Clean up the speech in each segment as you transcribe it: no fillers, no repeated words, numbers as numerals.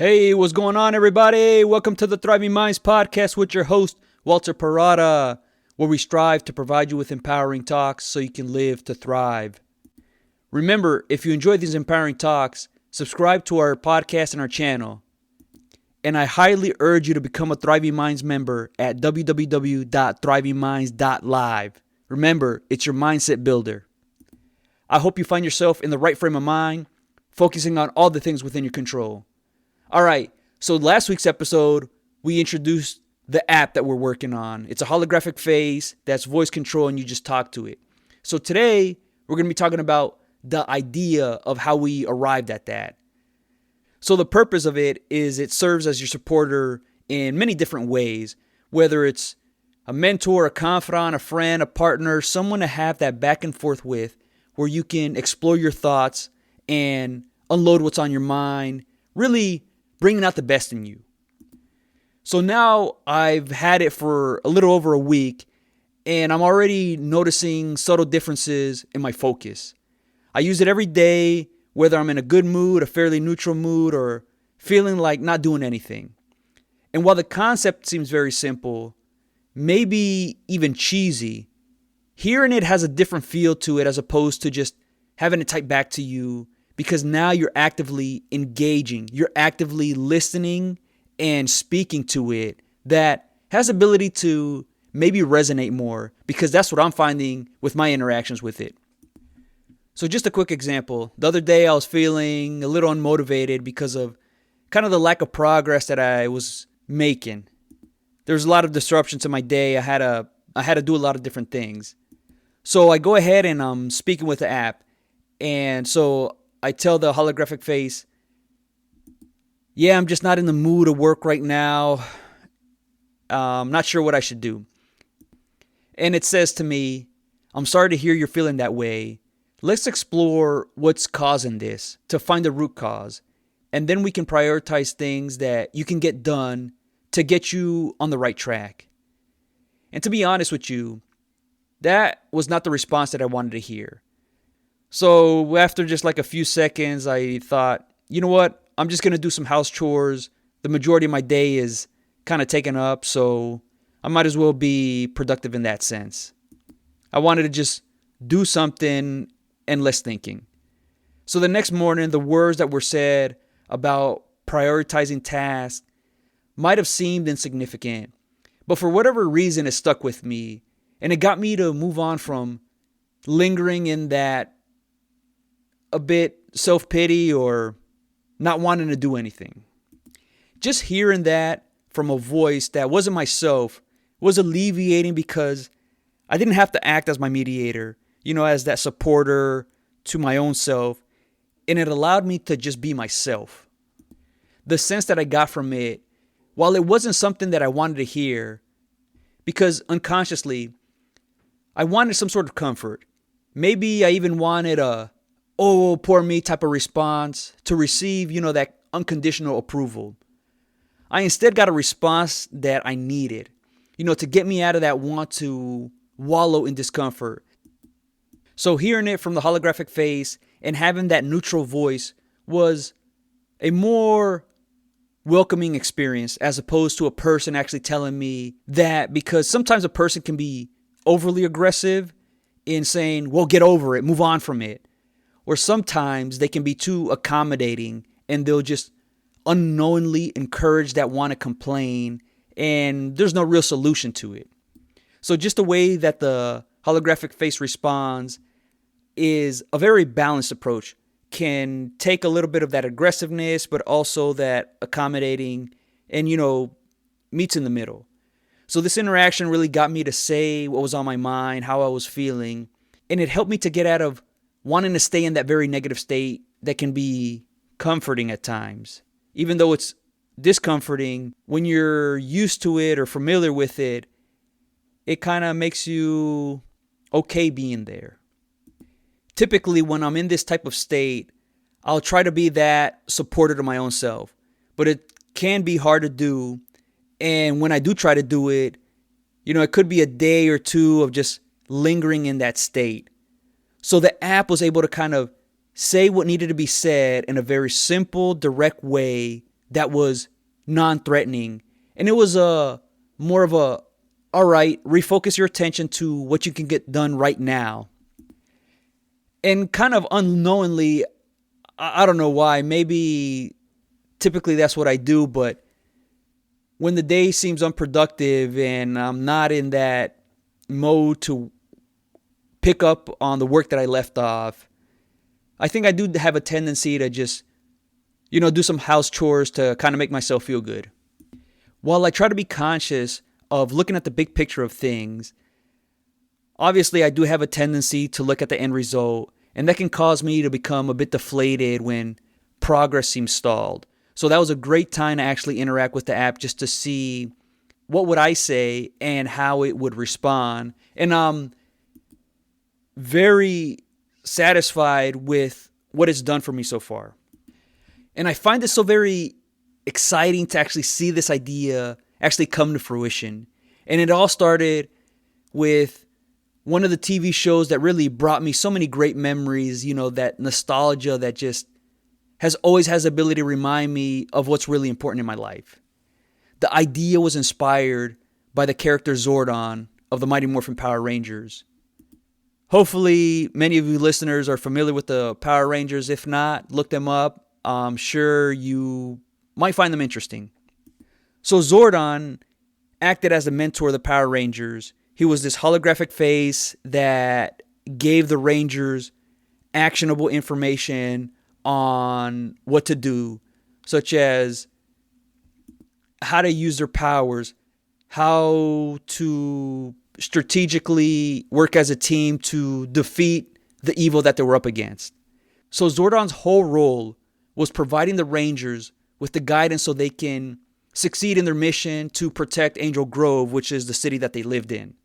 Hey, what's going on, everybody? Welcome to the Thriving Minds podcast with your host, Walter Parada, where we strive to provide you with empowering talks so you can live to thrive. Remember, if you enjoy these empowering talks, subscribe to our podcast and our channel. And I highly urge you to become a Thriving Minds member at www.thrivingminds.live. Remember, it's your mindset builder. I hope you find yourself in the right frame of mind, focusing on all the things within your control. All right, so last week's episode, we introduced the app that we're working on. It's a holographic face that's voice control and you just talk to it. So today, we're going to be talking about the idea of how we arrived at that. So the purpose of it is it serves as your supporter in many different ways, whether it's a mentor, a confidant, a friend, a partner, someone to have that back and forth with where you can explore your thoughts and unload what's on your mind, really bringing out the best in you. So now I've had it for a little over a week and I'm already noticing subtle differences in my focus. I use it every day, whether I'm in a good mood, a fairly neutral mood, or feeling like not doing anything. And while the concept seems very simple, maybe even cheesy, hearing it has a different feel to it as opposed to just having it typed back to you, because now you're actively engaging, you're actively listening and speaking to it. That has ability to maybe resonate more, because that's what I'm finding with my interactions with it. So just a quick example. The other day I was feeling a little unmotivated because of kind of the lack of progress that I was making. There was a lot of disruption to my day. I had to do a lot of different things. So I go ahead and I'm speaking with the app. And so I tell the holographic face, yeah, I'm just not in the mood to work right now. I'm not sure what I should do. And it says to me, I'm sorry to hear you're feeling that way. Let's explore what's causing this to find the root cause. And then we can prioritize things that you can get done to get you on the right track. And to be honest with you, that was not the response that I wanted to hear. So after just like a few seconds, I thought, you know what? I'm just going to do some house chores. The majority of my day is kind of taken up, so I might as well be productive in that sense. I wanted to just do something and less thinking. So the next morning, the words that were said about prioritizing tasks might have seemed insignificant, but for whatever reason, it stuck with me, and it got me to move on from lingering in that a bit self-pity or not wanting to do anything. Just hearing that from a voice that wasn't myself was alleviating, because I didn't have to act as my mediator, as that supporter to my own self, and it allowed me to just be myself. The sense that I got from it, while it wasn't something that I wanted to hear, because unconsciously, I wanted some sort of comfort. Maybe I even wanted a, oh, poor me type of response to receive, that unconditional approval. I instead got a response that I needed, to get me out of that want to wallow in discomfort. So hearing it from the holographic face and having that neutral voice was a more welcoming experience, as opposed to a person actually telling me that, because sometimes a person can be overly aggressive in saying, well, get over it, move on from it. Or sometimes they can be too accommodating and they'll just unknowingly encourage that want to complain, and there's no real solution to it. So just the way that the holographic face responds is a very balanced approach. Can take a little bit of that aggressiveness, but also that accommodating and, meets in the middle. So this interaction really got me to say what was on my mind, how I was feeling, and it helped me to get out of wanting to stay in that very negative state that can be comforting at times. Even though it's discomforting, when you're used to it or familiar with it, it kind of makes you okay being there. Typically, when I'm in this type of state, I'll try to be that supporter to my own self. But it can be hard to do. And when I do try to do it, it could be a day or two of just lingering in that state. So the app was able to kind of say what needed to be said in a very simple, direct way that was non-threatening. And it was more of a, all right, refocus your attention to what you can get done right now. And kind of unknowingly, I don't know why, maybe typically that's what I do, but when the day seems unproductive and I'm not in that mode to pick up on the work that I left off, I think I do have a tendency to just, do some house chores to kind of make myself feel good. While I try to be conscious of looking at the big picture of things, obviously I do have a tendency to look at the end result, and that can cause me to become a bit deflated when progress seems stalled. So that was a great time to actually interact with the app just to see what would I say and how it would respond. And I'm very satisfied with what it's done for me so far. And I find it so very exciting to actually see this idea actually come to fruition. And it all started with one of the TV shows that really brought me so many great memories, that nostalgia that just always has the ability to remind me of what's really important in my life. The idea was inspired by the character Zordon of the Mighty Morphin Power Rangers. Hopefully, many of you listeners are familiar with the Power Rangers. If not, look them up. I'm sure you might find them interesting. So Zordon acted as the mentor of the Power Rangers. He was this holographic face that gave the Rangers actionable information on what to do, such as how to use their powers, how to strategically work as a team to defeat the evil that they were up against. So Zordon's whole role was providing the Rangers with the guidance so they can succeed in their mission to protect Angel Grove, which is the city that they lived in.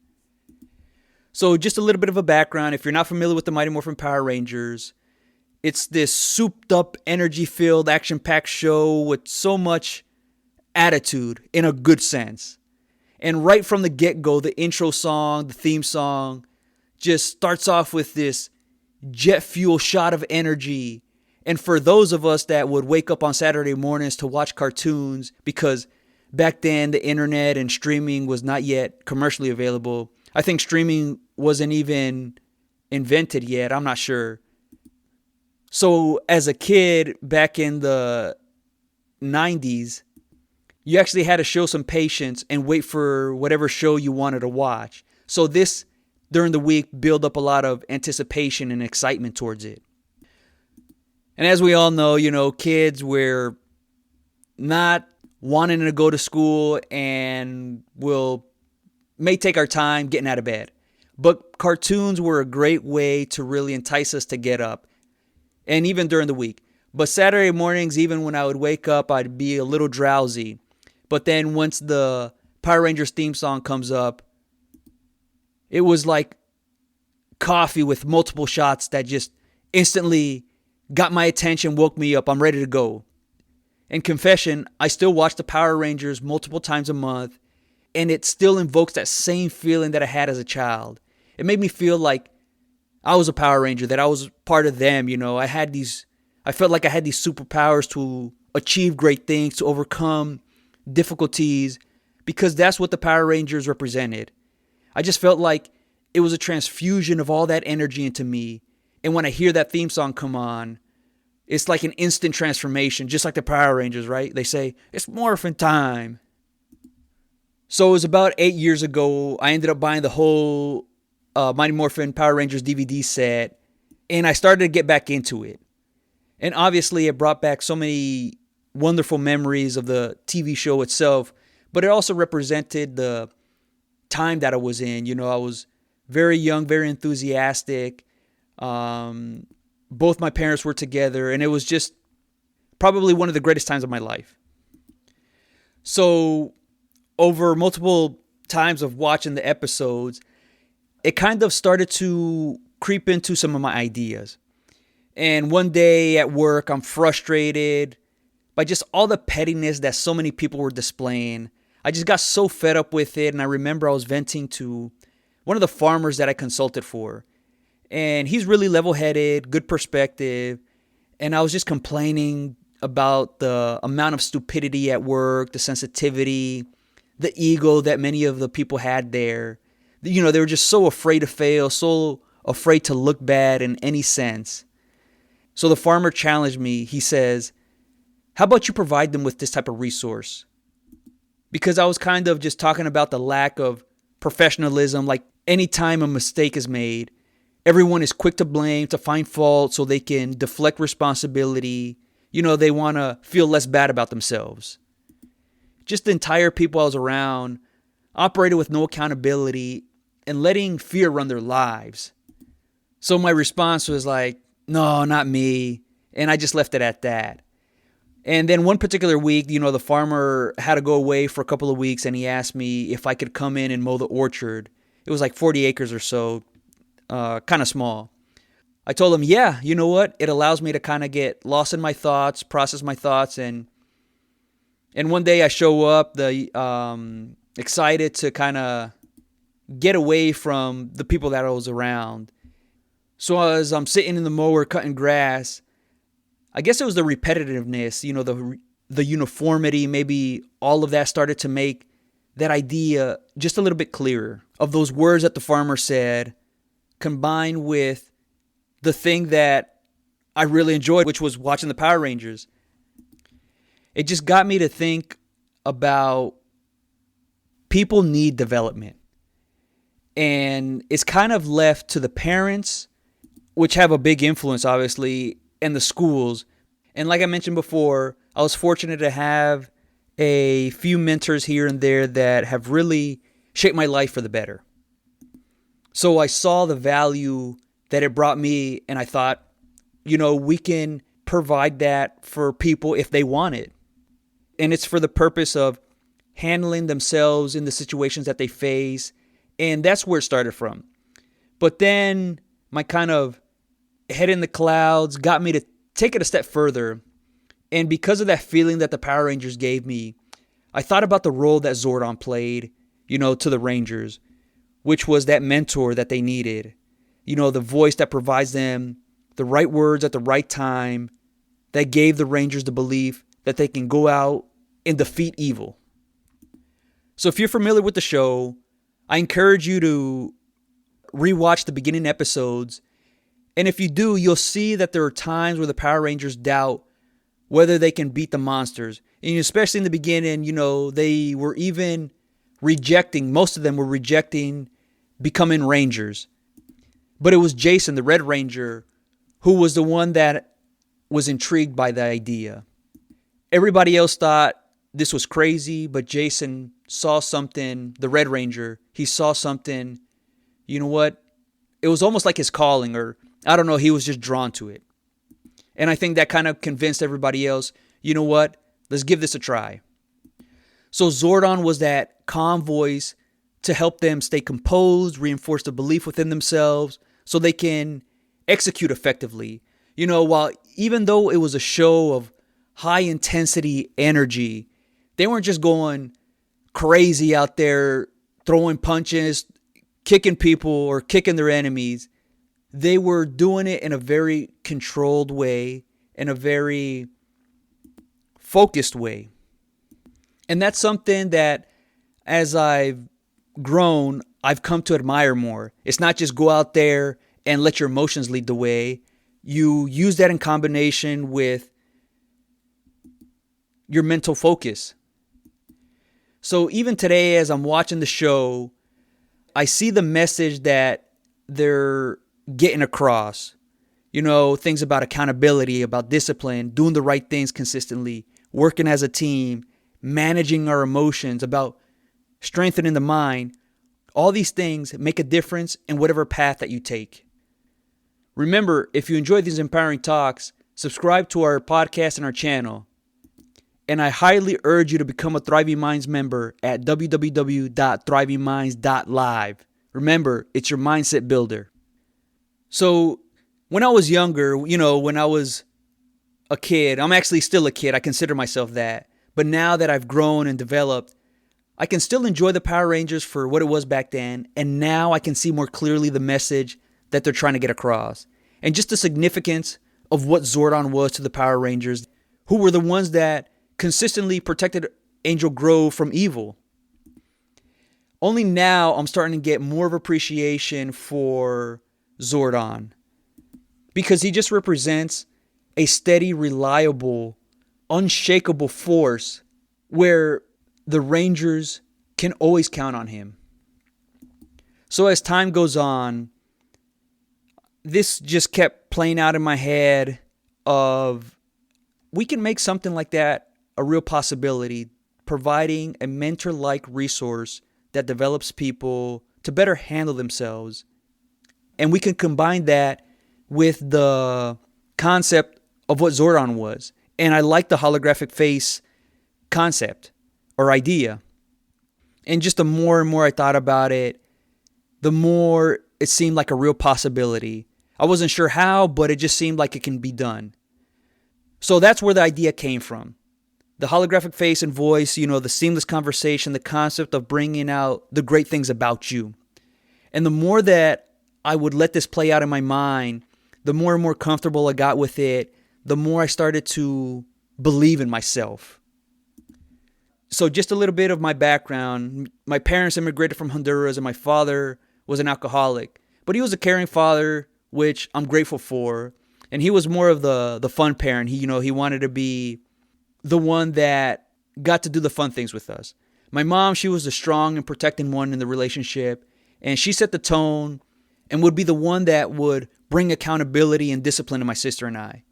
So just a little bit of a background. If you're not familiar with the Mighty Morphin Power Rangers, it's this souped up, energy-filled, action-packed show with so much attitude in a good sense. And right from the get-go, the intro song, the theme song, just starts off with this jet fuel shot of energy. And for those of us that would wake up on Saturday mornings to watch cartoons, because back then the internet and streaming was not yet commercially available. I think streaming wasn't even invented yet. I'm not sure. So as a kid back in the 90s, you actually had to show some patience and wait for whatever show you wanted to watch. So this, during the week, built up a lot of anticipation and excitement towards it. And as we all know, kids were not wanting to go to school and may take our time getting out of bed. But cartoons were a great way to really entice us to get up. And even during the week. But Saturday mornings, even when I would wake up, I'd be a little drowsy. But then once the Power Rangers theme song comes up, it was like coffee with multiple shots that just instantly got my attention, woke me up. I'm ready to go. And confession, I still watch the Power Rangers multiple times a month, and it still invokes that same feeling that I had as a child. It made me feel like I was a Power Ranger, that I was part of them. I felt like I had these superpowers to achieve great things, to overcome difficulties, because that's what the Power Rangers represented. I just felt like it was a transfusion of all that energy into me. And when I hear that theme song come on, it's like an instant transformation, just like the Power Rangers, right? They say, it's morphin' time. So it was about 8 years ago, I ended up buying the whole Mighty Morphin Power Rangers DVD set, and I started to get back into it. And obviously it brought back so many wonderful memories of the TV show itself, but it also represented the time that I was in. I was very young, very enthusiastic. Both my parents were together, and it was just probably one of the greatest times of my life. So over multiple times of watching the episodes, it kind of started to creep into some of my ideas. And one day at work, I'm frustrated by just all the pettiness that so many people were displaying. I just got so fed up with it, and I remember I was venting to one of the farmers that I consulted for. And he's really level-headed, good perspective. And I was just complaining about the amount of stupidity at work, the sensitivity, the ego that many of the people had there. You know, they were just so afraid to fail, so afraid to look bad in any sense. So the farmer challenged me. He says, how about you provide them with this type of resource? Because I was kind of just talking about the lack of professionalism. Like anytime a mistake is made, everyone is quick to blame, to find fault so they can deflect responsibility. You know, they want to feel less bad about themselves. Just the entire people I was around operated with no accountability and letting fear run their lives. So my response was like, no, not me. And I just left it at that. And then one particular week, you know, the farmer had to go away for a couple of weeks and he asked me if I could come in and mow the orchard. It was like 40 acres or so, kind of small. I told him, yeah, you know what? It allows me to kind of get lost in my thoughts, process my thoughts. And one day I show up, excited to kind of get away from the people that I was around. So as I'm sitting in the mower cutting grass, I guess it was the repetitiveness, you know, the uniformity, maybe all of that started to make that idea just a little bit clearer of those words that the farmer said, combined with the thing that I really enjoyed, which was watching the Power Rangers. It just got me to think about people need development. And it's kind of left to the parents, which have a big influence, obviously, and the schools. And like I mentioned before, I was fortunate to have a few mentors here and there that have really shaped my life for the better. So I saw the value that it brought me, and I thought, you know, we can provide that for people if they want it. And it's for the purpose of handling themselves in the situations that they face. And that's where it started from. But then my kind of head in the clouds got me to take it a step further. And because of that feeling that the Power Rangers gave me, I thought about the role that Zordon played, you know, to the Rangers, which was that mentor that they needed. You know, the voice that provides them the right words at the right time, that gave the Rangers the belief that they can go out and defeat evil. So if you're familiar with the show, I encourage you to rewatch the beginning episodes. And if you do, you'll see that there are times where the Power Rangers doubt whether they can beat the monsters. And especially in the beginning, you know, they were even rejecting, most of them were rejecting becoming Rangers. But it was Jason, the Red Ranger, who was the one that was intrigued by the idea. Everybody else thought this was crazy, but Jason saw something, the Red Ranger, he saw something, you know what? It was almost like his calling, or I don't know, he was just drawn to it. And I think that kind of convinced everybody else, you know what? Let's give this a try. So Zordon was that calm voice to help them stay composed, reinforce the belief within themselves so they can execute effectively. You know, while even though it was a show of high intensity energy, they weren't just going crazy out there throwing punches, kicking people or kicking their enemies. They were doing it in a very controlled way, in a very focused way. And that's something that as I've grown, I've come to admire more. It's not just go out there and let your emotions lead the way. You use that in combination with your mental focus. So even today, as I'm watching the show, I see the message that they're getting across. You know, things about accountability, about discipline, doing the right things consistently, working as a team, managing our emotions, about strengthening the mind. All these things make a difference in whatever path that you take. Remember, if you enjoy these empowering talks, subscribe to our podcast and our channel. And I highly urge you to become a Thriving Minds member at www.thrivingminds.live. Remember, it's your mindset builder. So when I was younger, you know, when I was a kid, I'm actually still a kid. I consider myself that. But now that I've grown and developed, I can still enjoy the Power Rangers for what it was back then. And now I can see more clearly the message that they're trying to get across. And just the significance of what Zordon was to the Power Rangers. who were the ones that consistently protected Angel Grove from evil. Only now I'm starting to get more of appreciation for Zordon, because he just represents a steady, reliable, unshakable force where the Rangers can always count on him. So as time goes on, this just kept playing out in my head of, we can make something like that a real possibility, providing a mentor-like resource that develops people to better handle themselves. And we can combine that with the concept of what Zordon was. And I like the holographic face concept or idea. And just the more and more I thought about it, the more it seemed like a real possibility. I wasn't sure how, but it just seemed like it can be done. So that's where the idea came from. The holographic face and voice, the seamless conversation, the concept of bringing out the great things about you. And the more that I would let this play out in my mind, the more and more comfortable I got with it, the more I started to believe in myself. So just a little bit of my background. My parents immigrated from Honduras and my father was an alcoholic. But he was a caring father, which I'm grateful for. And he was more of the fun parent. He wanted to be the one that got to do the fun things with us. My mom, she was the strong and protecting one in the relationship. And she set the tone and would be the one that would bring accountability and discipline to my sister and I.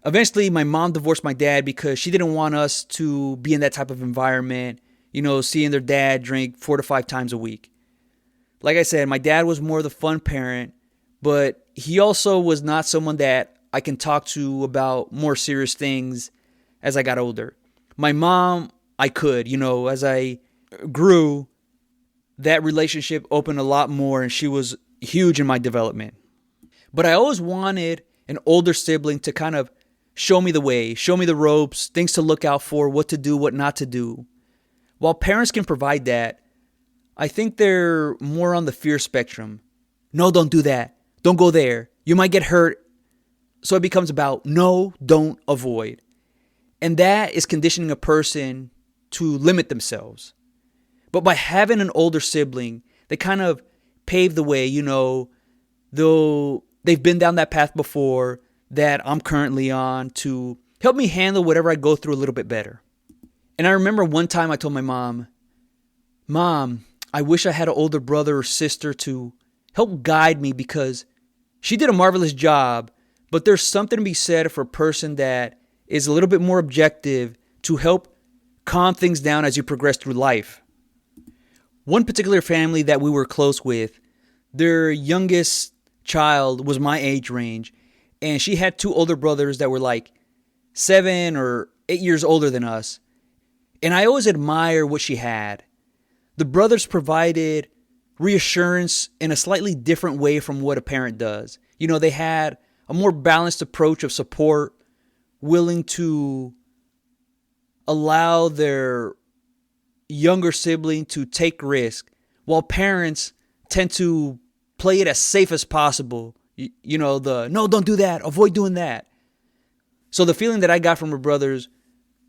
Eventually, my mom divorced my dad because she didn't want us to be in that type of environment, seeing their dad drink 4 to 5 times a week. Like I said, my dad was more the fun parent, but he also was not someone that I can talk to about more serious things as I got older. My mom, I could, as I grew, that relationship opened a lot more and she was huge in my development. But I always wanted an older sibling to kind of show me the way, show me the ropes, things to look out for, what to do, what not to do. While parents can provide that, I think they're more on the fear spectrum. No, don't do that. Don't go there. You might get hurt. So it becomes about no, don't, avoid. And that is conditioning a person to limit themselves. But by having an older sibling, they kind of pave the way, though they've been down that path before that I'm currently on, to help me handle whatever I go through a little bit better. And I remember one time I told my mom, I wish I had an older brother or sister to help guide me, because she did a marvelous job, but there's something to be said for a person that is a little bit more objective to help calm things down as you progress through life. One particular family that we were close with, their youngest child was my age range, and she had 2 older brothers that were like 7 or 8 years older than us. And I always admire what she had. The brothers provided reassurance in a slightly different way from what a parent does. They had a more balanced approach of support, willing to allow their younger sibling to take risk, while parents tend to play it as safe as possible. No, don't do that, avoid doing that. So the feeling that I got from her brothers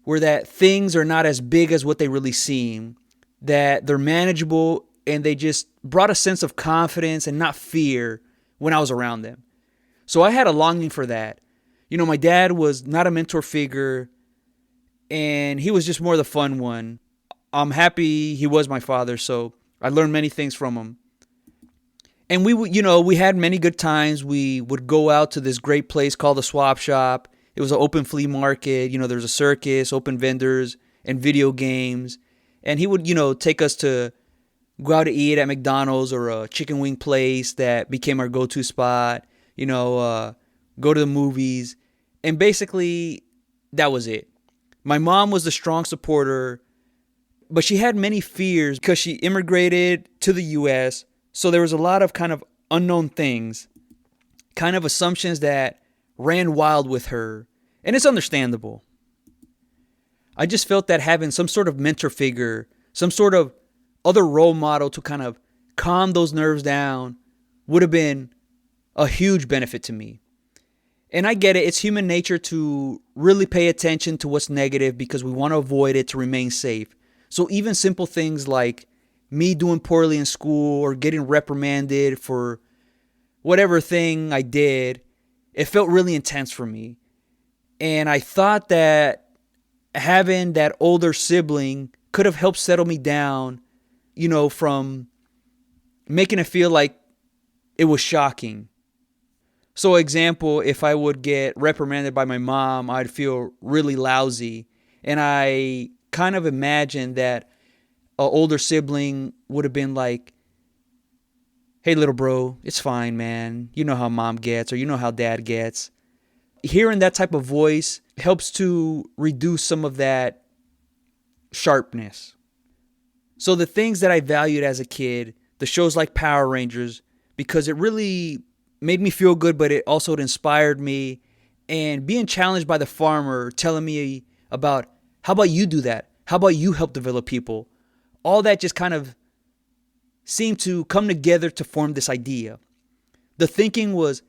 were that things are not as big as what they really seem, that they're manageable, and they just brought a sense of confidence and not fear when I was around them. So I had a longing for that. My dad was not a mentor figure, and he was just more the fun one. I'm happy he was my father, so I learned many things from him. And we had many good times. We would go out to this great place called the Swap Shop. It was an open flea market. There's a circus, open vendors, and video games. And he would, take us to go out to eat at McDonald's or a chicken wing place that became our go-to spot. Go to the movies. And basically, that was it. My mom was the strong supporter, but she had many fears because she immigrated to the U.S., so there was a lot of kind of unknown things, kind of assumptions that ran wild with her, and it's understandable. I just felt that having some sort of mentor figure, some sort of other role model to kind of calm those nerves down would have been a huge benefit to me. And I get it. It's human nature to really pay attention to what's negative because we want to avoid it to remain safe. So even simple things like me doing poorly in school or getting reprimanded for whatever thing I did, it felt really intense for me. And I thought that having that older sibling could have helped settle me down, from making it feel like it was shocking. So example, if I would get reprimanded by my mom, I'd feel really lousy. And I kind of imagined that an older sibling would have been like, hey, little bro, it's fine, man. You know how mom gets, or you know how dad gets. Hearing that type of voice helps to reduce some of that sharpness. So the things that I valued as a kid, the shows like Power Rangers, because it really made me feel good, but it also inspired me. And being challenged by the farmer telling me about, how about you do that? How about you help develop people? All that just kind of seemed to come together to form this idea. The thinking was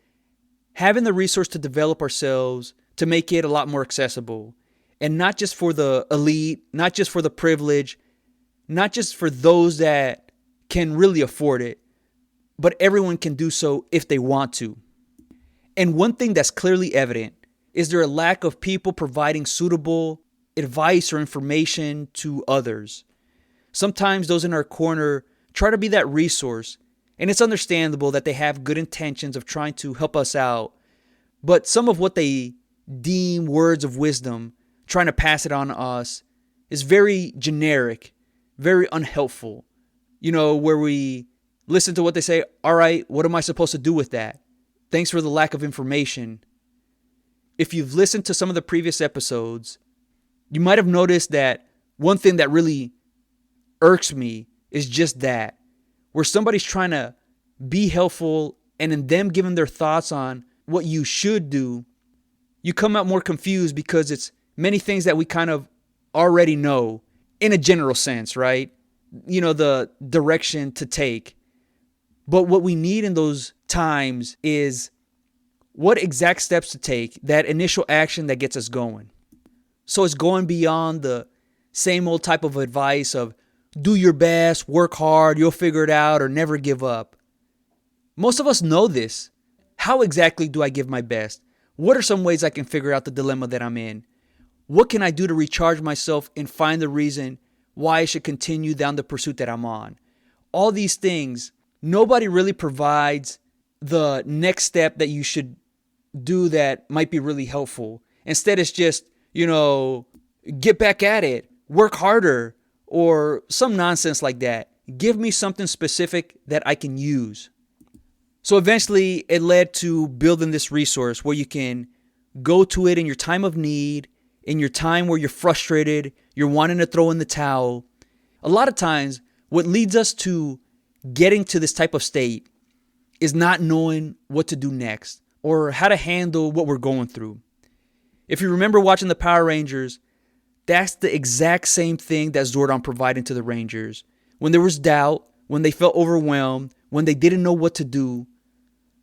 having the resource to develop ourselves to make it a lot more accessible. And not just for the elite, not just for the privileged, not just for those that can really afford it, but everyone can do so if they want to. And one thing that's clearly evident is there a lack of people providing suitable advice or information to others. Sometimes those in our corner try to be that resource, and it's understandable that they have good intentions of trying to help us out, but some of what they deem words of wisdom, trying to pass it on to us, is very generic, very unhelpful. Where we listen to what they say, all right, what am I supposed to do with that? Thanks for the lack of information. If you've listened to some of the previous episodes, you might have noticed that one thing that really irks me is just that, where somebody's trying to be helpful and in them giving their thoughts on what you should do, you come out more confused because it's many things that we kind of already know in a general sense, right? The direction to take. But what we need in those times is what exact steps to take, that initial action that gets us going. So it's going beyond the same old type of advice of do your best, work hard, you'll figure it out, or never give up. Most of us know this. How exactly do I give my best? What are some ways I can figure out the dilemma that I'm in? What can I do to recharge myself and find the reason why I should continue down the pursuit that I'm on? All these things, nobody really provides the next step that you should do that might be really helpful. Instead, it's just, get back at it, work harder, or some nonsense like that. Give me something specific that I can use. So eventually it led to building this resource where you can go to it in your time of need, in your time where you're frustrated, you're wanting to throw in the towel. A lot of times what leads us to getting to this type of state is not knowing what to do next or how to handle what we're going through. If you remember watching the Power Rangers, that's the exact same thing that Zordon provided to the Rangers. When there was doubt, when they felt overwhelmed, when they didn't know what to do,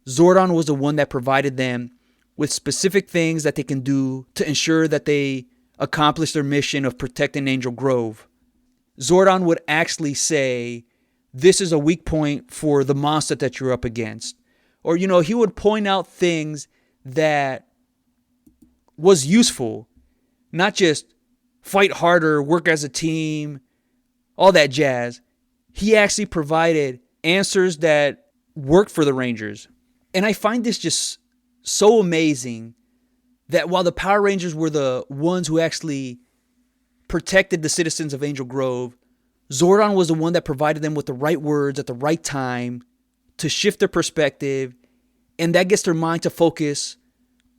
Zordon was the one that provided them with specific things that they can do to ensure that they accomplish their mission of protecting Angel Grove. Zordon would actually say, this is a weak point for the monster that you're up against. Or, he would point out things that was useful, not just fight harder, work as a team, all that jazz. He actually provided answers that worked for the Rangers. And I find this just so amazing that while the Power Rangers were the ones who actually protected the citizens of Angel Grove, Zordon was the one that provided them with the right words at the right time to shift their perspective, and that gets their mind to focus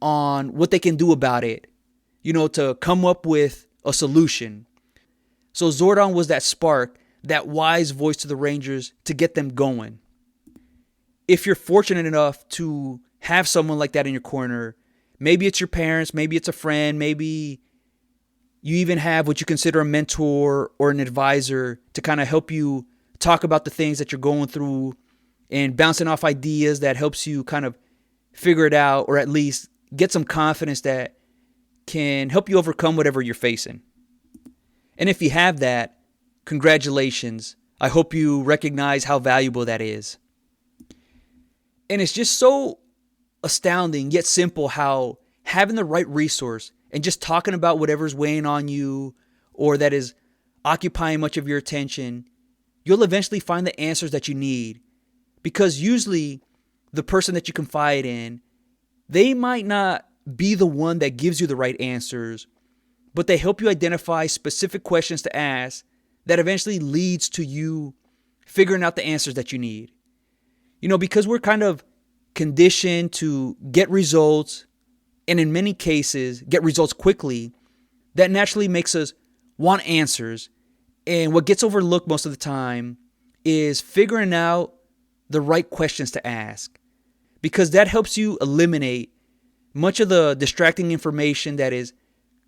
on what they can do about it, to come up with a solution. So Zordon was that spark, that wise voice to the Rangers to get them going. If you're fortunate enough to have someone like that in your corner, maybe it's your parents, maybe it's a friend, maybe you even have what you consider a mentor or an advisor to kind of help you talk about the things that you're going through and bouncing off ideas that helps you kind of figure it out or at least get some confidence that can help you overcome whatever you're facing. And if you have that, congratulations. I hope you recognize how valuable that is. And it's just so astounding yet simple how having the right resource and just talking about whatever's weighing on you or that is occupying much of your attention, you'll eventually find the answers that you need. Because usually the person that you confide in, they might not be the one that gives you the right answers, but they help you identify specific questions to ask that eventually leads to you figuring out the answers that you need. Because we're kind of conditioned to get results, and in many cases, get results quickly, that naturally makes us want answers. And what gets overlooked most of the time is figuring out the right questions to ask, because that helps you eliminate much of the distracting information that is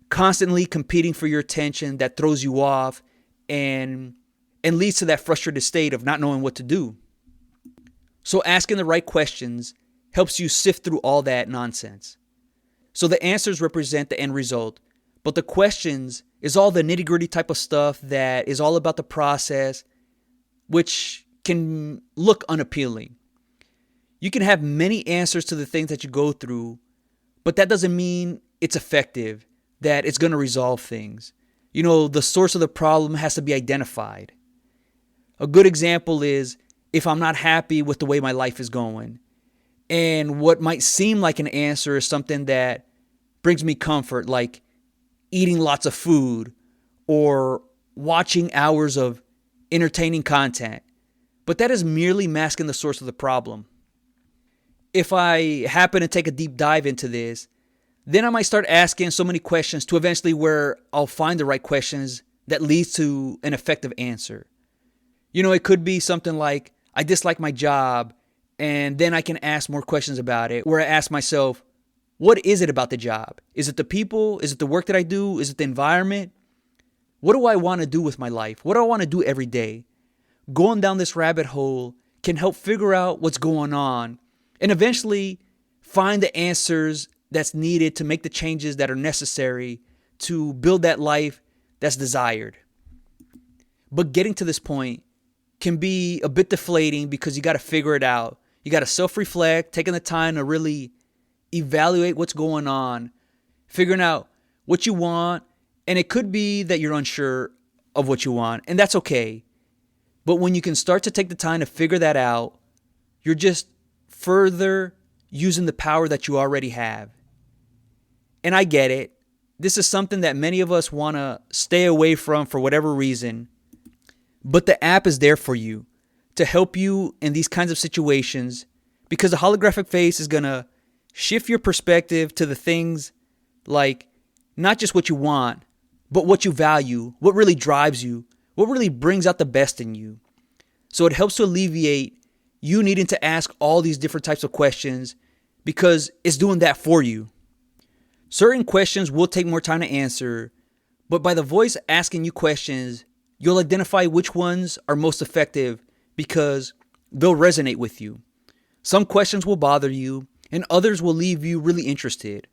constantly competing for your attention, that throws you off and leads to that frustrated state of not knowing what to do. So asking the right questions helps you sift through all that nonsense. So the answers represent the end result, but the questions is all the nitty-gritty type of stuff that is all about the process, which can look unappealing. You can have many answers to the things that you go through, but that doesn't mean it's effective, that it's going to resolve things. The source of the problem has to be identified. A good example is if I'm not happy with the way my life is going, and what might seem like an answer is something that brings me comfort, like eating lots of food or watching hours of entertaining content. But that is merely masking the source of the problem. If I happen to take a deep dive into this, then I might start asking so many questions to eventually where I'll find the right questions that leads to an effective answer. It could be something like, I dislike my job, and then I can ask more questions about it, where I ask myself, what is it about the job? Is it the people? Is it the work that I do? Is it the environment? What do I want to do with my life? What do I want to do every day? Going down this rabbit hole can help figure out what's going on and eventually find the answers that's needed to make the changes that are necessary to build that life that's desired. But getting to this point can be a bit deflating because you got to figure it out. You got to self-reflect, taking the time to really evaluate what's going on, figuring out what you want. And it could be that you're unsure of what you want, and that's okay. But when you can start to take the time to figure that out, you're just further using the power that you already have. And I get it. This is something that many of us want to stay away from for whatever reason. But the app is there for you to help you in these kinds of situations, because the holographic face is going to shift your perspective to the things like not just what you want, but what you value, what really drives you, what really brings out the best in you. So it helps to alleviate you needing to ask all these different types of questions because it's doing that for you. Certain questions will take more time to answer, but by the voice asking you questions, you'll identify which ones are most effective because they'll resonate with you. Some questions will bother you, and others will leave you really interested.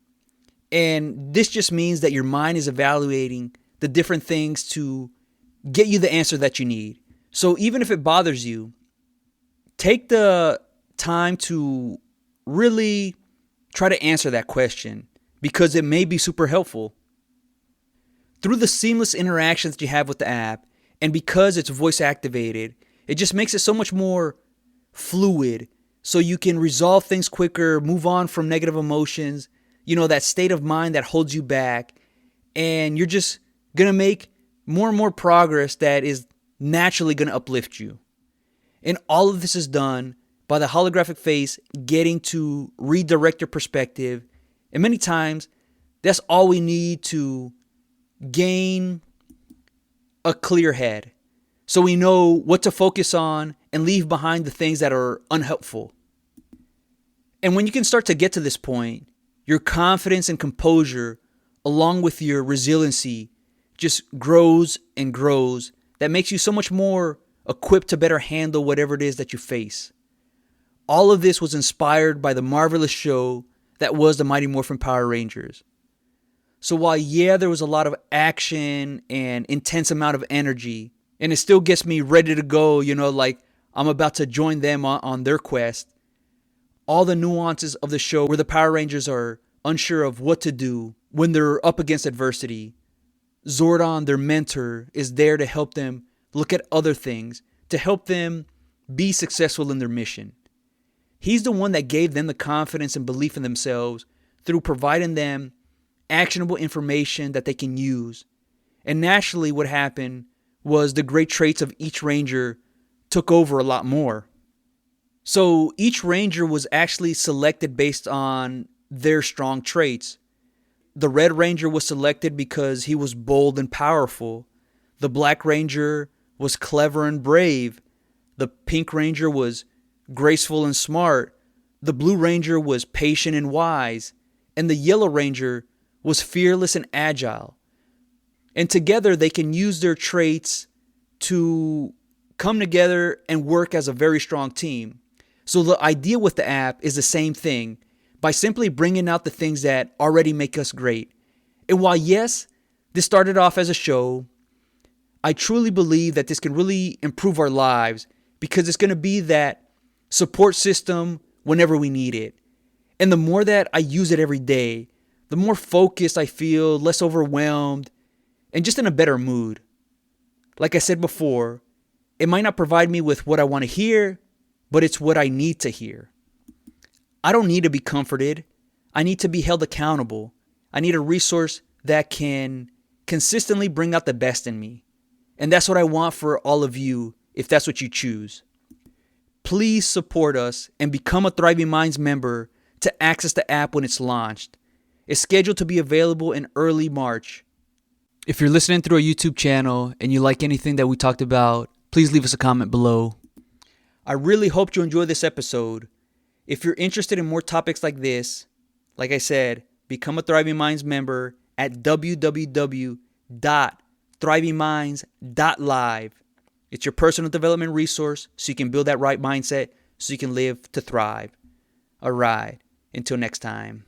And this just means that your mind is evaluating the different things to get you the answer that you need. So even if it bothers you, take the time to really try to answer that question because it may be super helpful. Through the seamless interactions that you have with the app, and because it's voice activated, it just makes it so much more fluid so you can resolve things quicker, move on from negative emotions, that state of mind that holds you back, and you're just going to make more and more progress that is naturally going to uplift you. And all of this is done by the holographic face getting to redirect your perspective. And many times, that's all we need to gain a clear head, so we know what to focus on and leave behind the things that are unhelpful. And when you can start to get to this point, your confidence and composure, along with your resiliency, just grows and grows. That makes you so much more equipped to better handle whatever it is that you face. All of this was inspired by the marvelous show that was the Mighty Morphin Power Rangers. So while, yeah, there was a lot of action and intense amount of energy, and it still gets me ready to go, like I'm about to join them on their quest, all the nuances of the show where the Power Rangers are unsure of what to do when they're up against adversity, Zordon, their mentor, is there to help them look at other things, to help them be successful in their mission. He's the one that gave them the confidence and belief in themselves through providing them actionable information that they can use. And naturally, what happened was the great traits of each ranger took over a lot more. So each ranger was actually selected based on their strong traits. The Red Ranger was selected because he was bold and powerful. The Black Ranger was clever and brave. The Pink Ranger was graceful and smart. The Blue Ranger was patient and wise. And the Yellow Ranger was fearless and agile. And together they can use their traits to come together and work as a very strong team. So the idea with the app is the same thing, by simply bringing out the things that already make us great. And while, yes, this started off as a show, I truly believe that this can really improve our lives because it's going to be that support system whenever we need it. And the more that I use it every day, the more focused I feel, less overwhelmed, and just in a better mood. Like I said before, it might not provide me with what I want to hear, but it's what I need to hear. I don't need to be comforted. I need to be held accountable. I need a resource that can consistently bring out the best in me. And that's what I want for all of you, if that's what you choose. Please support us and become a Thriving Minds member to access the app when it's launched. It's scheduled to be available in early March. If you're listening through our YouTube channel and you like anything that we talked about, please leave us a comment below. I really hope you enjoyed this episode. If you're interested in more topics like this, like I said, become a Thriving Minds member at www.thrivingminds.live. It's your personal development resource so you can build that right mindset so you can live to thrive. All right, until next time.